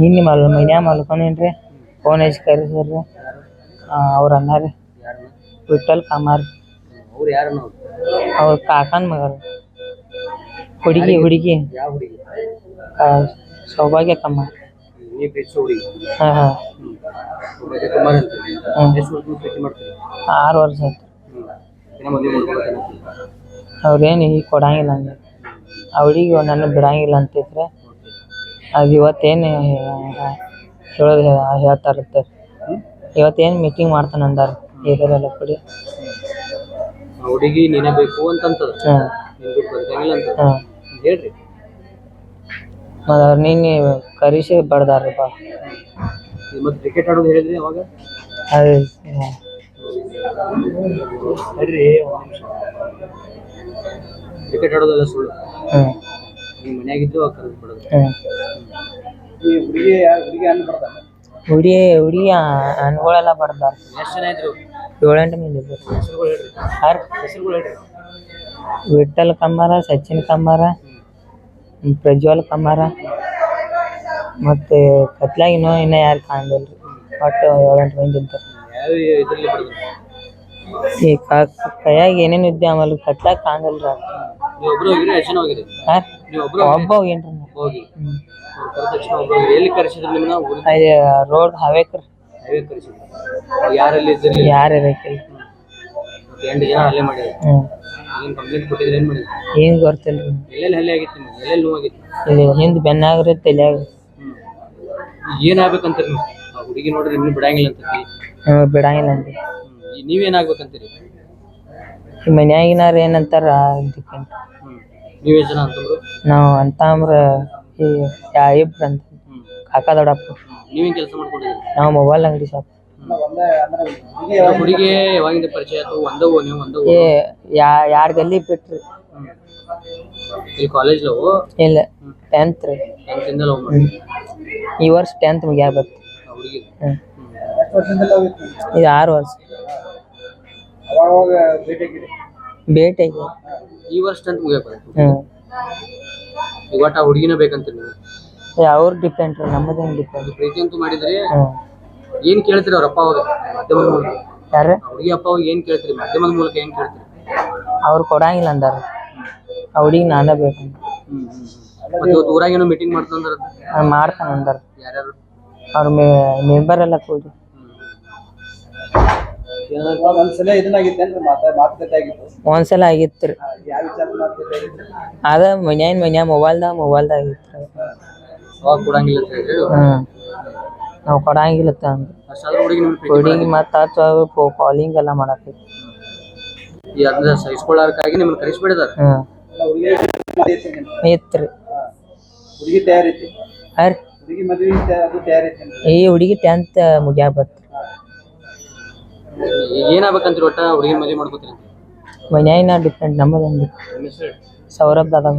ನಿನ್ನೆ ಮನ್ಯಾಗ ಮಲ್ಕೊಂಡೇನ್ರಿ. ಫೋನ್ ಹಚ್ಚಿ ಕರೆಸಿದ್ರಿ. ಅವ್ರ ಅಣ್ಣ ರೀ ವಿಠಲ್ ಕಾಮಾರ್. ಅವ್ರ ಕಾಕನ ಮಗ ರೀ. ಹುಡುಗಿ ಸೌಭಾಗ್ಯ ಕಾಮಾರ್. ಹಾಂ ಹಾಂ 6 ವರ್ಷ ಆಯ್ತು. ಅವ್ರೇನು ಈಗ ಕೊಡಂಗಿಲ್ಲ ಅಂದ. ಅವಳಿಗೆ ನನ್ನ ಬಿಡಂಗಿಲ್ಲ ಅಂತಿದ್ರೆ ಅದು ಇವತ್ತೇನು ಹೇಳೋದು ಹೇಳ್ತಾರತ್ತೆ. ಇವತ್ತೇನು ಮೀಟಿಂಗ್ ಮಾಡ್ತಾನೆ ಅಂದಾರ ಹಿರಿಯರೆಲ್ಲ ಕೂಡಿ. ಹುಡುಗಿ ನೀನೇ ಬೇಕು ಅಂತಂತದ. ಹಾಂ ಹೇಳ್ರಿ. ಮತ್ತು ಅವ್ರು ನಿನ್ನೆ ಕರಿಸಿ ಬಡ್ದಾರಪ್ಪ. ಮತ್ತೆ ಕ್ರಿಕೆಟ್ ಆಡೋದು ಹೇಳಿದ್ರಿ ಅವಾಗ. ಅದು ಬರ್ರಿ ಕ್ರಿಕೆಟ್ ಆಡೋದೆಲ್ಲ ಸುಳ್ಳು. ನೀವು ಮನ್ಯಾಗಿದ್ದು ಕರೆದು ಬಿಡೋದು. ಈ ಹುಡುಗಿ ಹಣ್ಣುಗಳೆಲ್ಲ ಬಡ್ದಾರ. ಎಷ್ಟು ಜನ ಇದ್ರು? 7-8 ಮಂದಿ ಇದ್ರು. ಹೆಸರುಗಳು ಹೇಳ್ರಿ. ಹೆಸರುಗಳು ಹೇಳ್ರಿ. ವಿಠಲ್ ಕಮ್ಮಾರ, ಸಚಿನ್ ಕಮ್ಮಾರ, ಪ್ರಜ್ವಲ್ ಕಮ್ಮಾರ, ಮತ್ತು ಕತ್ಲಾಗ ಇನ್ನೂ ಯಾರು ಕಾಣಲಿಲ್ಲ ರೀ. ಒಟ್ಟು 7-8 ಮಂದಿ ಇದ್ದಾರೆ. ಯಾವ ಇದರಲ್ಲಿ ಬರೋದು? ಈ ಕೈಯಾಗ ಏನೇನು ಇದ್ದೆ ಆಮೇಲೆ ಕತ್ಲಾಗ ಕಾಣಲಿಲ್ಲ ರೀ. ನೀವು ಒಬ್ರು ಹೋಗಿರಿ, ಎಷ್ಟು ಜನ ಹೋಗಿರಿ? ಹಾಂ ನೀವು ಒಬ್ರು ಒಬ್ಬ ಹೋಗೇನ್ರಿ. ಹೋಗಿ ಕರೆದ ತಕ್ಷಣ ಒಬ್ರು ಹೋಗಿರಿ. ಎಲ್ಲಿ ಕರೆಸಿದ್ರು ನಿಮ್ಮನ್ನ? ಅಲ್ಲಿ ರೋಡ್ ಹವೇಕ್ರಿ. ಹೈವೇ ಕರೆಸಿದ್ರು. ಯಾರಲ್ಲಿ ಇದ್ದಿರಿ? ಯಾರು ಇರಕ್ಕಿಲ್ಲ. 8 ಜನ ಹಲ್ಲೆ ಮಾಡಿದ್ರು. ಏನು ಕಂಪ್ಲೇಂಟ್ ಕೊಟ್ಟಿದ್ರೆ ಏನು ಮಾಡಿದ್ರು? ಏನು ಗೊತ್ತಿಲ್ಲ ರೀ. ಎಲ್ಲೆಲ್ಲಿ ಹಲ್ಲೆ ಆಗಿತ್ತು ನಿಮ್ಗೆ? ಎಲ್ಲೆಲ್ಲಿ ನೋವಾಗಿತ್ತು? ಇಲ್ಲಿ ಹಿಂದೆ ಬೆನ್ನಾಗ್ರಿ, ತಲೆಯಾಗ. ಏನಾಗ್ಬೇಕಂತೀರಿ ನೀವು? ಆ ಹುಡುಗಿ ನೋಡ್ರಿ ನಿಮ್ಗೆ ಬಿಡಂಗಿಲ್ಲ ಅಂತೈತಿ. ಬಿಡಂಗಿಲ್ಲ ಅಂದ್ರಿ. ನೀವೇನಾಗ್ಬೇಕಂತೀರಿ? ಈ ಮನ್ಯಾಗಿನಾರ ಏನಂತಾರ ಡಿಪೆಂಡ್. ನೀವೇ ಜನ ಅಂತಂದ್ರು? ನಾವು ಅಂತ ಅಂದ್ರ ಈ ಇಬ್ರು ಅಂತ ಕಾಕ ದೊಡ್ಡಪ್ಪ. ನೀವೇನು ಕೆಲಸ ಮಾಡ್ಕೊಂಡಿದ್ದೀರಿ? ನಾವು ಮೊಬೈಲ್ ಅಂಗಡಿ ಶಾಪ್. ಹುಡುಗಿ ಯಾವಾಗಿಂದ ಪರಿಚಯ ಆಯ್ತು? ನೀವು ಒಂದವು ಯಾರು ಗಲ್ಲಿ ಬಿಟ್ರಿ. ಈ ಕಾಲೇಜ್ ಲವ್? ಇಲ್ಲ 10th ರೀ. 10th ಇಂದ ಲವ್ ಮಾಡಿ ಈ ವರ್ಷ 10th ಮುಗಿಯಾಬತ್ತು. ಹುಡುಗಿ ಇದು 6 ವರ್ಷ ಭೇಟಿಯಾಗಿ. ಈ ವರ್ಷ 10th ಮುಗಿಯಾಬತ್ತು. ಈಗ ಒಟ್ಟು ಆ ಹುಡುಗಿನ ಬೇಕಂತೀರಿ ನೀವು? ಅವ್ರ ಡಿಪೆಂಡ್ ರೀ, ನಮ್ಮದೇನು ಡಿಪೆಂಡ್. ಪ್ರೀತಿ ಅಂತೂ ಮಾಡಿದ್ರಿ. ಏನು ಕೇಳ್ತೀರಿ ಅವ್ರ ಅಪ್ಪ ಅವಾಗ ಮಾಧ್ಯಮದ ಮೂಲಕ? ಯಾರು ಹುಡುಗಿ ಅಪ್ಪ ಅವಾಗ ಏನು ಕೇಳ್ತೀರಿ ಮಾಧ್ಯಮದ ಮೂಲಕ? ಏನು ಕೇಳ್ತೀರಿ? ಅವ್ರು ಕೊಡಂಗಿಲ್ಲ ಅಂದಾರ. ಆ ಹುಡುಗಿ ನಾನೇ ಬೇಕಂತ. ಮತ್ತೆ ಇವತ್ತು ಊರಾಗ ಏನೋ ಮೀಟಿಂಗ್ ಮಾಡ್ತಂದ್ರ? ಮಾಡ್ತಾನೆ ಅಂದಾರ. ಯಾರ್ಯಾರು? ಅವ್ರ ಮೆಂಬರ್ ಎಲ್ಲ ಕೂಡಿ. ಒಂದ್ಸಲ ಆಗಿತ್ತು ರೀ. ಅದ ಮನ್ಯಾಗ ಮೊಬೈಲ್ದಾಗ ಆಗಿತ್ತು. ಅವಾಗ ಕೊಡಂಗಿಲ್ಲ ಅಂತ ಹೇಳಿ? ನಾವು ಕೊಡಂಗಿಲ್ಲ ಅಂದ. ಹುಡುಗಿ ಮತ್ತು ಕಾಲಿಂಗ್ ಎಲ್ಲ ಮಾಡಕೈತಿ. ಸಹಿಸ್ಕೊಳ್ಳೋದಕ್ಕಾಗಿ ನಿಮ್ಮನ್ನ ಕರೆಸ್ಬಿಡಿದಾರ? ಇತ್ತು ರೀ. ಹುಡುಗಿ ತಯಾರೈತಿ? ಈ ಹುಡುಗಿ 10th ಮುಗಿಯಾಬತ್ತು. ಏನಾಗ್ಬೇಕಂತೀರಿ? ಒಟ್ಟ ಹುಡುಗಿ ಮದುವೆ ಮಾಡ್ಕೋತೀರಿ? ಮನ್ಯಾಗಿನ ಡಿಪೆಂಡ್, ನಮ್ಮದೇನು ಡಿಪೆಂಡ್. ಸೌರಭ್ ದಾದಾಗ.